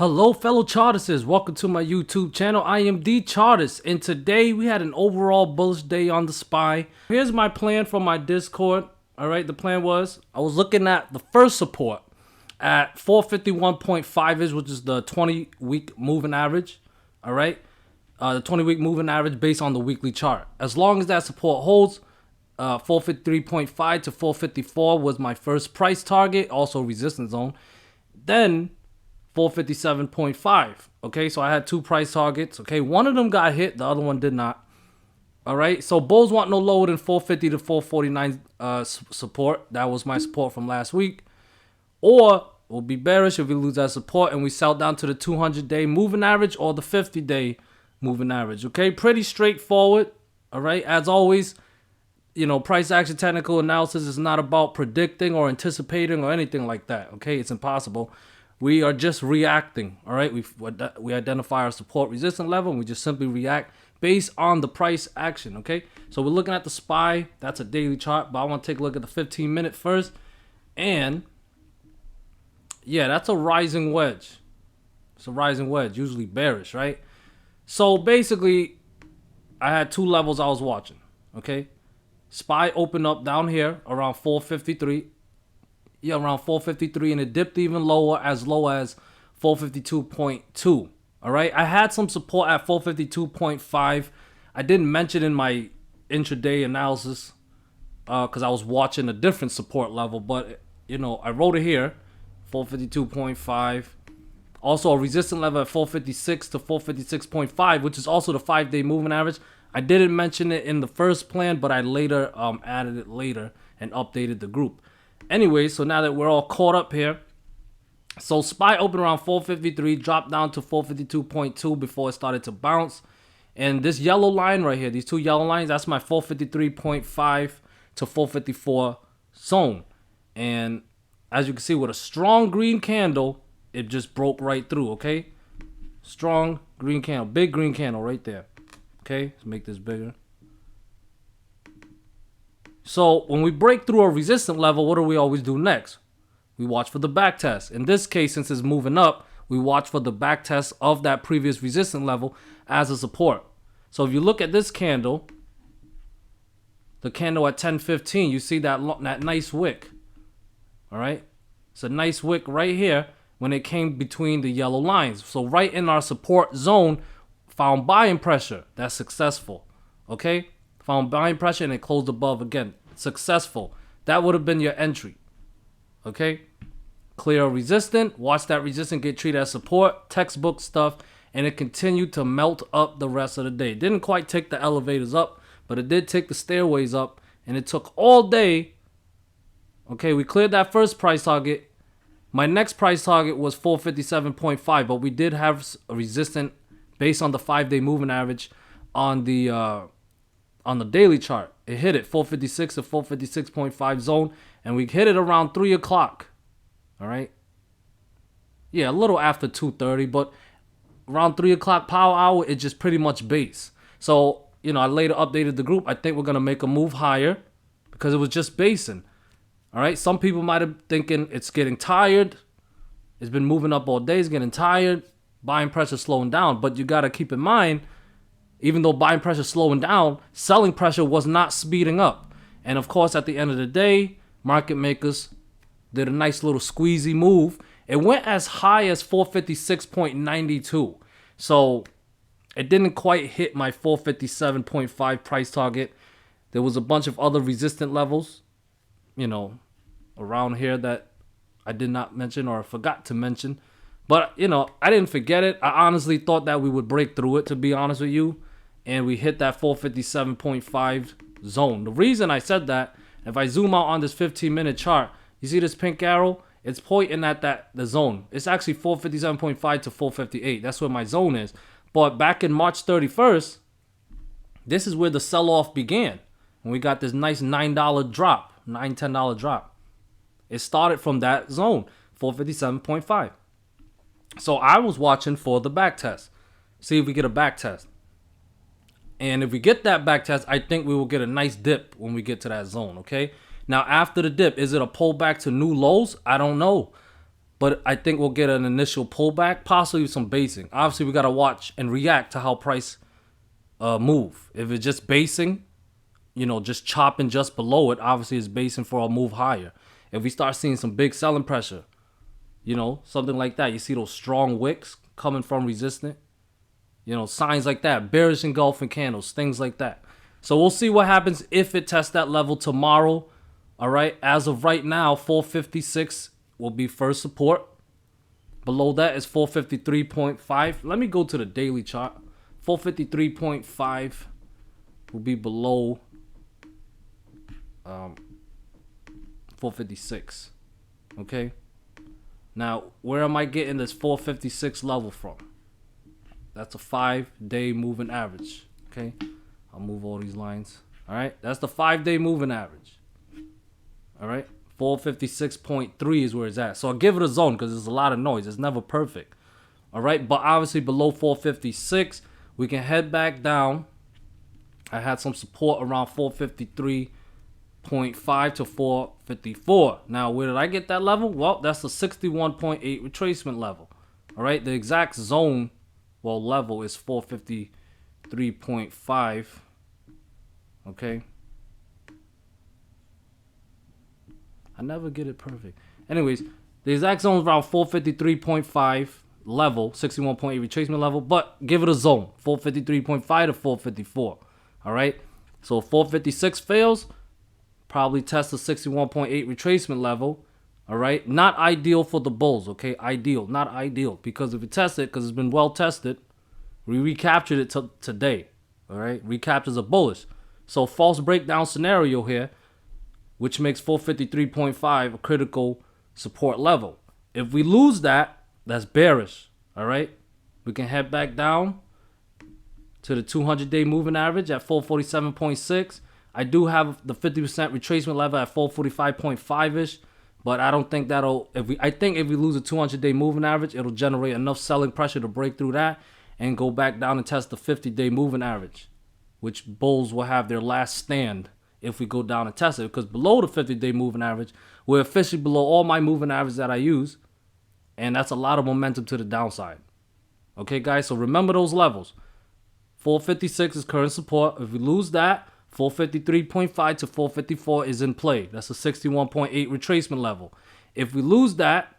Hello fellow chartists, welcome to my YouTube channel. I am the Chartist, and today we had an overall bullish day on the SPY. Here's my plan from my Discord. Alright, the plan was I was looking at the first support at 451.5ish, which is the 20-week moving average. Alright, the 20-week moving average based on the weekly chart. As long as that support holds, 453.5 to 454 was my first price target, also resistance zone. Then 457.5. Okay, so I had two price targets. Okay, one of them got hit, the other one did not. All right, so bulls want no lower than 450 to 449 support. That was my support from last week. Or we'll be bearish if we lose that support and we sell down to the 200-day moving average or the 50-day moving average. Okay, pretty straightforward. All right, as always, you know, price action technical analysis is not about predicting or anticipating or anything like that. Okay, it's impossible. We are just reacting. All right, we identify our support resistance level and we just simply react based on the price action. Okay, so we're looking at the SPY. That's a daily chart, but I want to take a look at the 15-minute first. And yeah, that's a rising wedge. It's a rising wedge, usually bearish, right? So basically, I had two levels I was watching. Okay, SPY opened up down here around 453. Yeah, around 453, and it dipped even lower, as low as 452.2. All right, I had some support at 452.5. I didn't mention in my intraday analysis because I was watching a different support level, but you know, I wrote it here, 452.5. Also a resistance level at 456 to 456.5, which is also the 5-day moving average. I didn't mention it in the first plan, but I later added it later and updated the group. Anyway, so now that we're all caught up here, so SPY opened around 453, dropped down to 452.2 before it started to bounce. And this yellow line right here, these two yellow lines, that's my 453.5 to 454 zone. And as you can see, with a strong green candle, it just broke right through, okay? Strong green candle, big green candle right there. Okay, let's make this bigger. So when we break through a resistance level, what do we always do next? We watch for the back test. In this case, since it's moving up, we watch for the back test of that previous resistance level as a support. So if you look at this candle, the candle at 10:15, you see that nice wick. All right, it's a nice wick right here when it came between the yellow lines. So right in our support zone, found buying pressure. That's successful. Okay. Found buying pressure and it closed above again. Successful. That would have been your entry. Okay. Clear resistant. Watch that resistance get treated as support. Textbook stuff. And it continued to melt up the rest of the day. Didn't quite take the elevators up, but it did take the stairways up. And it took all day. Okay. We cleared that first price target. My next price target was 457.5, but we did have a resistance based on the 5-day moving average on the daily chart. It hit it 456 to 456.5 zone, and we hit it around 3 o'clock. All right, yeah, a little after 2:30, but around 3 o'clock power hour, it just pretty much base. So you know, I later updated the group. I think we're gonna make a move higher because it was just basing. All right, some people might have thinking it's getting tired. It's been moving up all day. It's getting tired. Buying pressure slowing down, but you gotta keep in mind, even though buying pressure is slowing down, selling pressure was not speeding up. And of course, at the end of the day, market makers did a nice little squeezy move. It went as high as 456.92. So it didn't quite hit my 457.5 price target. There was a bunch of other resistant levels, you know, around here that I did not mention or forgot to mention. But, you know, I didn't forget it. I honestly thought that we would break through it, to be honest with you. And we hit that 457.5 zone. The reason I said that, if I zoom out on this 15-minute chart, you see this pink arrow? It's pointing at the zone. It's actually 457.5 to 458. That's where my zone is. But back in March 31st, this is where the sell-off began. And we got this nice $9 drop, $10 drop. It started from that zone, 457.5. So I was watching for the back test. See if we get a back test. And if we get that back test, I think we will get a nice dip when we get to that zone, okay? Now, after the dip, is it a pullback to new lows? I don't know. but I think we'll get an initial pullback, possibly some basing. Obviously, we got to watch and react to how price move. If it's just basing, you know, just chopping just below it, obviously it's basing for a move higher. If we start seeing some big selling pressure, you know, something like that, you see those strong wicks coming from resistant, you know, signs like that, bearish engulfing candles, things like that. So we'll see what happens if it tests that level tomorrow. All right, as of right now, 456 will be first support. Below that is 453.5. Let me go to the daily chart. 453.5 will be below 456. Okay. Now, where am I getting this 456 level from? That's a 5-day moving average. Okay. I'll move all these lines. All right. That's the 5-day moving average. All right. 456.3 is where it's at. So I'll give it a zone because there's a lot of noise. It's never perfect. All right. But obviously below 456, we can head back down. I had some support around 453.5 to 454. Now, where did I get that level? Well, that's the 61.8 retracement level. All right. The exact zone, well, level is 453.5. Okay. I never get it perfect. Anyways, the exact zone is around 453.5 level, 61.8 retracement level, but give it a zone, 453.5 to 454. All right. So 456 fails, probably test the 61.8 retracement level. All right. Not ideal for the bulls. Okay. Ideal, not ideal, because if you test it, because it's been well tested, we recaptured it today. All right. Recaptures a bullish. So false breakdown scenario here, which makes 453.5 a critical support level. If we lose that, that's bearish. All right. We can head back down to the 200-day moving average at 447.6. I do have the 50% retracement level at 445.5-ish, but I don't think that'll, I think if we lose a 200-day moving average, it'll generate enough selling pressure to break through that and go back down and test the 50-day moving average, which bulls will have their last stand if we go down and test it, because below the 50-day moving average, we're officially below all my moving averages that I use, and that's a lot of momentum to the downside. Okay, guys, so remember those levels. 456 is current support. If we lose that, 453.5 to 454 is in play. That's a 61.8 retracement level. If we lose that,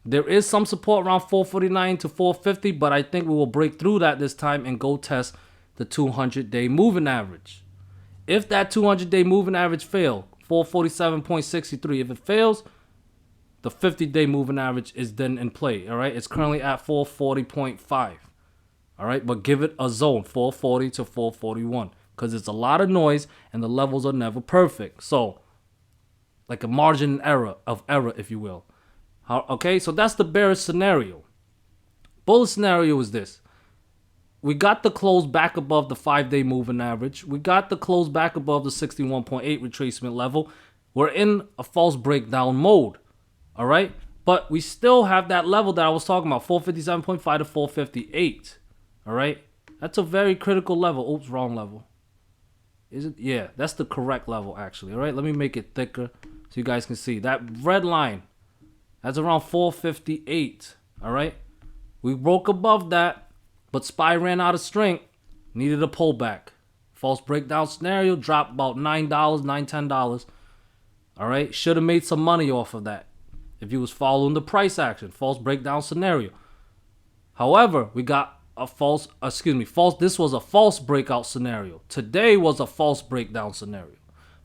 there is some support around 449 to 450, but I think we will break through that this time and go test the 200-day moving average. If that 200-day moving average fail, 447.63, if it fails, the 50-day moving average is then in play. All right, it's currently at 440.5. All right, but give it a zone, 440 to 441, because it's a lot of noise and the levels are never perfect. So, like a margin of error, if you will. Okay, so that's the bearish scenario. Bullish scenario is this. We got the close back above the 5-day moving average. We got the close back above the 61.8 retracement level. We're in a false breakdown mode. All right, but we still have that level that I was talking about, 457.5 to 458. All right, that's a very critical level. Oops, wrong level. Is it? Yeah, that's the correct level actually. All right, let me make it thicker so you guys can see. That red line, that's around 458. All right, we broke above that, but SPY ran out of strength, needed a pullback. False breakdown scenario, dropped about $9, $10. All right, should have made some money off of that if you was following the price action. False breakdown scenario. However, we got a this was a false breakout scenario. Today was a false breakdown scenario.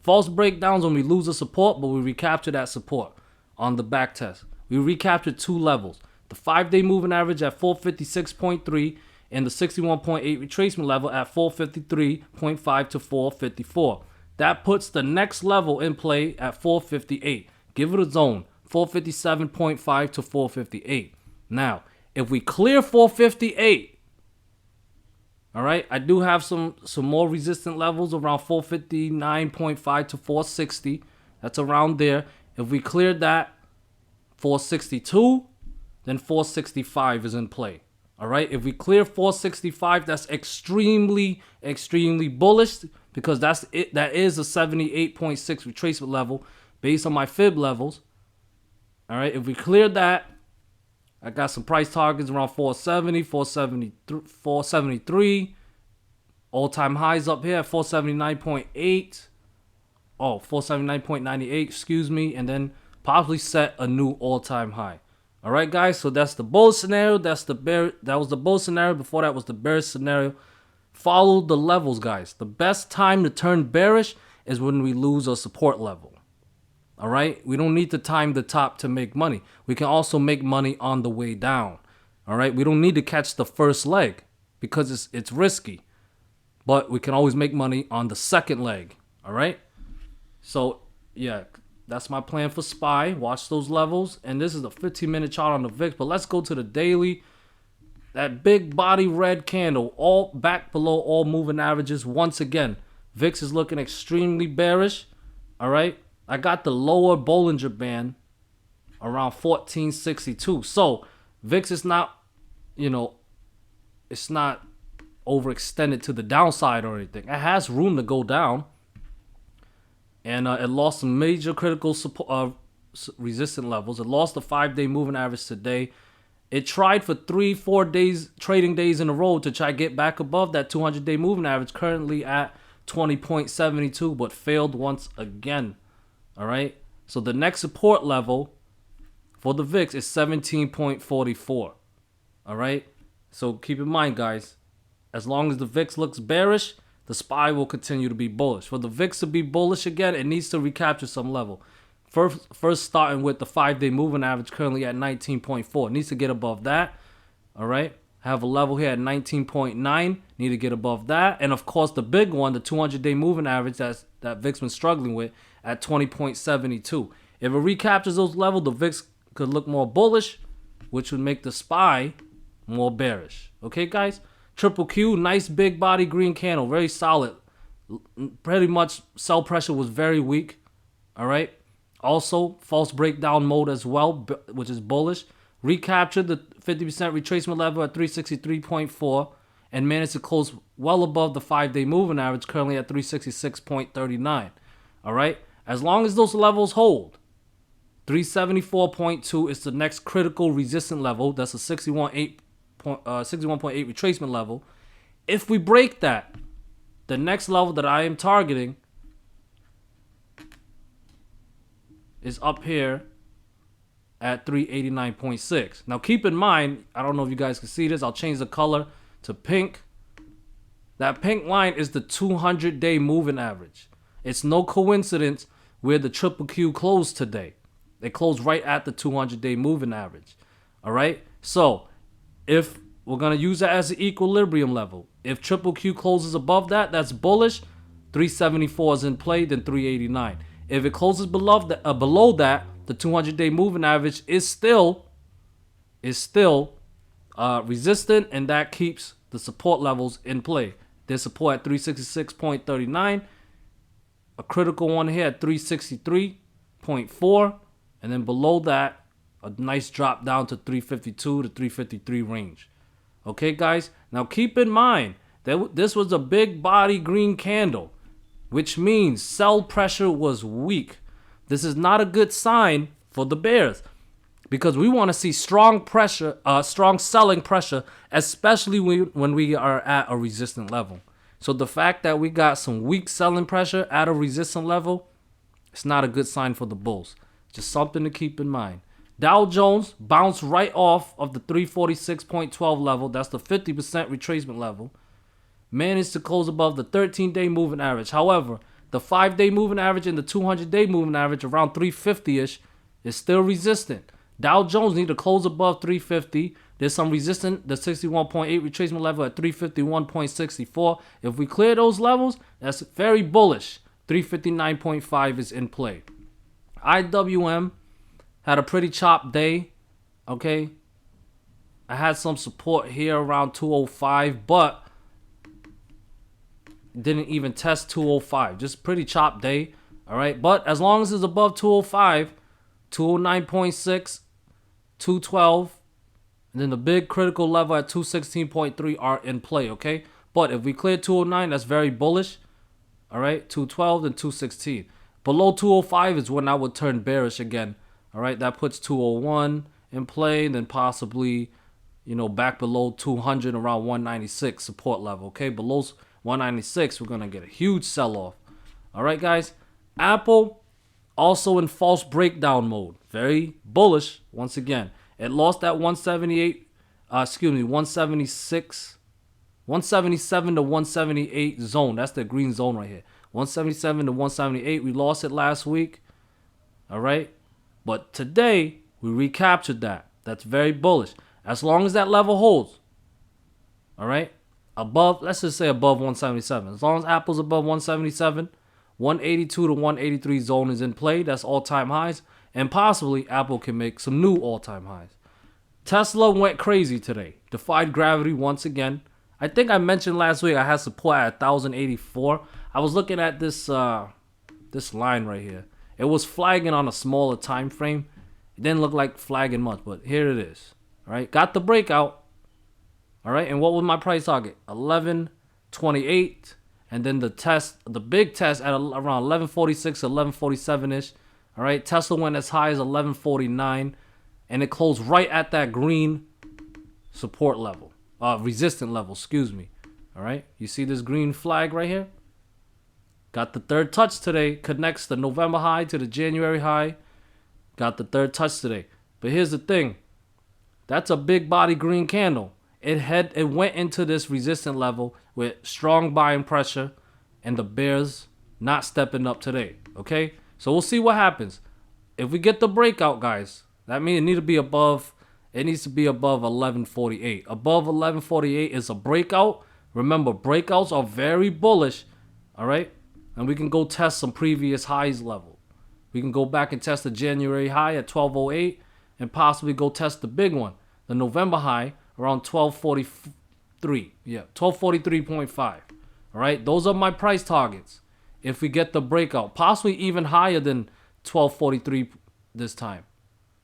False breakdowns when we lose a support, but we recapture that support on the back test. We recaptured two levels. The 5-day moving average at 456.3 and the 61.8 retracement level at 453.5 to 454. That puts the next level in play at 458. Give it a zone, 457.5 to 458. Now, if we clear 458, all right, I do have some more resistant levels around 459.5 to 460. That's around there. If we cleared that, 462, then 465 is in play. All right, if we clear 465, that's extremely bullish, because that's it. That is a 78.6 retracement level based on my fib levels. All right, if we clear that, I got some price targets around 470, 473. All-time highs up here at 479.8. Oh, 479.98, excuse me. And then possibly set a new all-time high. All right, guys. So that's the bull scenario. That was the bull scenario. Before that was the bearish scenario. Follow the levels, guys. The best time to turn bearish is when we lose a support level. All right. We don't need to time the top to make money. We can also make money on the way down. All right. We don't need to catch the first leg because it's risky. But we can always make money on the second leg. All right. So, yeah, that's my plan for SPY. Watch those levels. And this is a 15-minute chart on the VIX. But let's go to the daily. That big body red candle, all back below all moving averages. Once again, VIX is looking extremely bearish. All right. I got the lower Bollinger Band around 1462. So, VIX is not, it's not overextended to the downside or anything. It has room to go down. And it lost some major critical support, resistant levels. It lost the 5-day moving average today. It tried for 3-4 days, trading days in a row to try to get back above that 200-day moving average, currently at 20.72, but failed once again. All right. So the next support level for the VIX is 17.44. All right. So keep in mind, guys, as long as the VIX looks bearish, the SPY will continue to be bullish. For the VIX to be bullish again, it needs to recapture some level. First starting with the 5-day moving average currently at 19.4. It needs to get above that. All right. Have a level here at 19.9. Need to get above that. And of course, the big one, the 200-day moving average that VIX been struggling with at 20.72. If it recaptures those levels, the VIX could look more bullish, which would make the SPY more bearish. Okay, guys? QQQ, nice big body green candle, very solid. Pretty much sell pressure was very weak. All right. Also, false breakdown mode as well, which is bullish. Recaptured the 50% retracement level at 363.4 and managed to close well above the 5-day moving average, currently at 366.39. All right. As long as those levels hold, 374.2 is the next critical resistant level. That's a 61.8 retracement level. If we break that, the next level that I am targeting is up here at 389.6. Now keep in mind, I don't know if you guys can see this, I'll change the color to pink. That pink line is the 200-day moving average. It's no coincidence where the QQQ closed today. They closed right at the 200-day moving average. All right. So if we're going to use that as the equilibrium level, if QQQ closes above that, that's bullish. 374 is in play, then 389. If it closes below that, the 200-day moving average is still resistant, and that keeps the support levels in play. There's support at 366.39, a critical one here at 363.4, and then below that, a nice drop down to 352 to 353 range. Okay, guys? Now keep in mind that this was a big body green candle, which means sell pressure was weak. This is not a good sign for the bears, because we want to see strong pressure, strong selling pressure, especially when we are at a resistant level. So the fact that we got some weak selling pressure at a resistant level, it's not a good sign for the bulls. Just something to keep in mind. Dow Jones bounced right off of the 346.12 level. That's the 50% retracement level. Managed to close above the 13-day moving average. However, the 5-day moving average and the 200-day moving average around 350-ish is still resistant. Dow Jones need to close above 350. There's some resistance, the 61.8 retracement level at 351.64. If we clear those levels, that's very bullish. 359.5 is in play. IWM had a pretty chopped day. Okay. I had some support here around 205, but didn't even test 205. Just pretty chopped day. All right. But as long as it's above 205, 209.6, 212, and then the big critical level at 216.3 are in play. Okay. But if we clear 209, that's very bullish. All right. 212 and 216. Below 205 is when I would turn bearish again. All right. That puts 201 in play, and then possibly, you know, back below 200 around 196 support level. Okay, below 196, we're gonna get a huge sell-off. All right, guys. Apple also in false breakdown mode, very bullish once again. It lost that 177 to 178 zone. That's the green zone right here. 177 to 178. We lost it last week. All right, but today we recaptured that. That's very bullish. As long as that level holds, all right, above, let's just say above 177. As long as Apple's above 177, 182 to 183 zone is in play. That's all-time highs. And possibly Apple can make some new all-time highs. Tesla went crazy today. Defied gravity once again. I think I mentioned last week I had support at 1,084. I was looking at this this line right here. It was flagging on a smaller time frame. It didn't look like flagging much, but here it is. All right, got the breakout. All right, and what was my price target? 1128, and then the big test at around 1146, 1147 ish. All right, Tesla went as high as 1149, and it closed right at that green support level, resistant level. Excuse me. All right, you see this green flag right here? Got the third touch today. Connects the November high to the January high. Got the third touch today. But here's the thing. That's a big body green candle. It went into this resistant level with strong buying pressure, and the bears not stepping up today. Okay? So we'll see what happens. If we get the breakout, guys, that means it needs to be above 1148. Above 1148 is a breakout. Remember, breakouts are very bullish. All right? And we can go test some previous highs level. We can go back and test the January high at 1208 and possibly go test the big one, the November high around 1243. Yeah, 1243.5. All right, those are my price targets. If we get the breakout, possibly even higher than 1243 this time.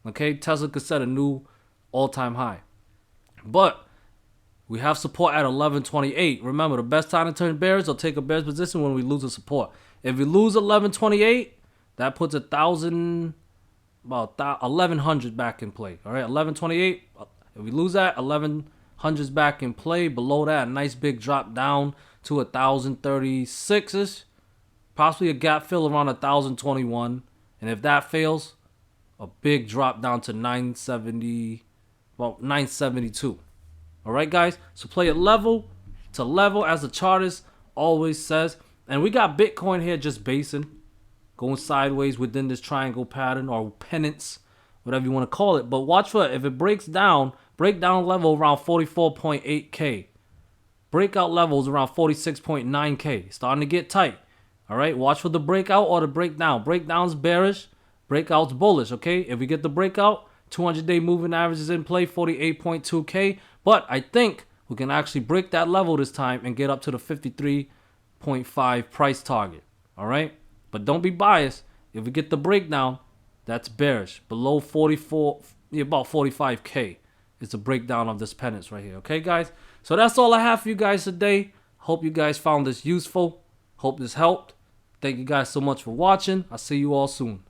Okay, Tesla could set a new all-time high. But we have support at 1128. Remember, the best time to turn bears or take a bear's position when we lose a support. If we lose 1128, that puts about 1100 back in play. All right, 1128. If we lose that, 1100's back in play. Below that, a nice big drop down to 1036ish. Possibly a gap fill around 1021. And if that fails, a big drop down to 972. All right, guys. So play it level to level, as the chartist always says. And we got Bitcoin here just basing, going sideways within this triangle pattern or pennants, whatever you want to call it. But watch for it. If it breaks down, breakdown level around 44.8K. Breakout levels around 46.9K. Starting to get tight. All right, watch for the breakout or the breakdown. Breakdown's bearish, breakout's bullish. Okay, if we get the breakout, 200-day moving average is in play, 48.2K. But I think we can actually break that level this time and get up to the 53.5 price target. All right, but don't be biased. If we get the breakdown, that's bearish. Below 44, about 45K is the breakdown of this pennants right here. Okay, guys? So that's all I have for you guys today. Hope you guys found this useful. Hope this helped. Thank you guys so much for watching. I'll see you all soon.